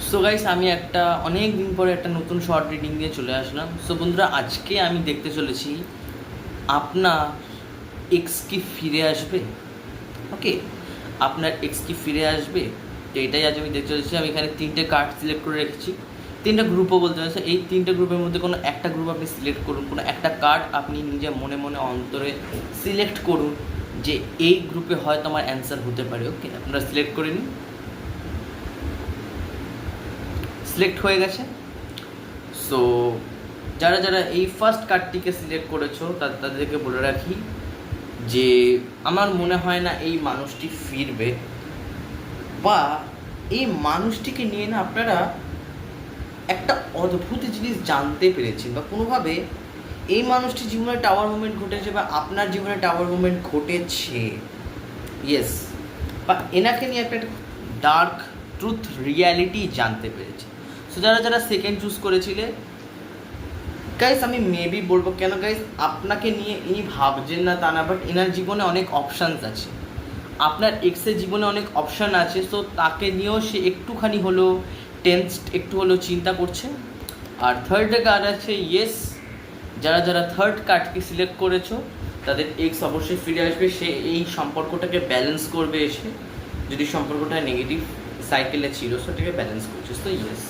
So guys, আমি একটা অনেক দিন পরে একটা নতুন শর্ট রিডিং দিয়ে চলে আসলাম। সো বন্ধুরা, আজকে আমি দেখতে চলেছি আপনার এক্স কি ফিরে আসবে। ওকে, আপনার এক্স কি ফিরে আসবে, তো এটাই আজ আমি দেখতে চলেছি। আমি এখানে তিনটে কার্ড সিলেক্ট করে রেখেছি, তিনটা গ্রুপও বলতে পারছি। এই তিনটে গ্রুপের মধ্যে কোনো একটা গ্রুপ আপনি সিলেক্ট করুন, কোনো একটা কার্ড আপনি নিজে মনে মনে অন্তরে সিলেক্ট করুন যে এই গ্রুপে হয়তো আমার অ্যান্সার হতে পারে। ওকে, আপনারা সিলেক্ট করে নিন। সিলেক্ট হয়ে গেছে। সো যারা যারা এই ফার্স্ট কার্ডটিকে সিলেক্ট করেছো তাদেরকে বলে রাখি যে আমার মনে হয় না এই মানুষটি ফিরবে, বা এই মানুষটিকে নিয়ে না আপনারা একটা অদ্ভুত জিনিস জানতে পেরেছেন, বা কোনোভাবে এই মানুষটির জীবনে টাওয়ার মুভমেন্ট ঘটেছে, বা আপনার জীবনে টাওয়ার মুভমেন্ট ঘটেছে। ইয়েস, বা এনাকে নিয়ে একটা ডার্ক ট্রুথ রিয়ালিটি জানতে পেরেছে। সো যারা যারা সেকেন্ড চুজ করেছিলে গাইস, আমি মেবি বলবো, কেন গাইস আপনাকে নিয়ে ইনি ভাবছেন না তা না, বাট এনার জীবনে অনেক অপশানস আছে। আপনার এক্সের জীবনে অনেক অপশান আছে, সো তাকে নিয়েও সে একটুখানি হলেও টেন্সড, একটু হলেও চিন্তা করছে। আর থার্ড কার্ড আছে ইয়েস, যারা যারা থার্ড কার্ডকে সিলেক্ট করেছো তাদের এক্স অবশ্যই ফিরে আসবে। সে এই সম্পর্কটাকে ব্যালেন্স করবে এসে, যদি সম্পর্কটা নেগেটিভ সাইকেলে ছিল সেটাকে ব্যালেন্স করছে। তো ইয়েস।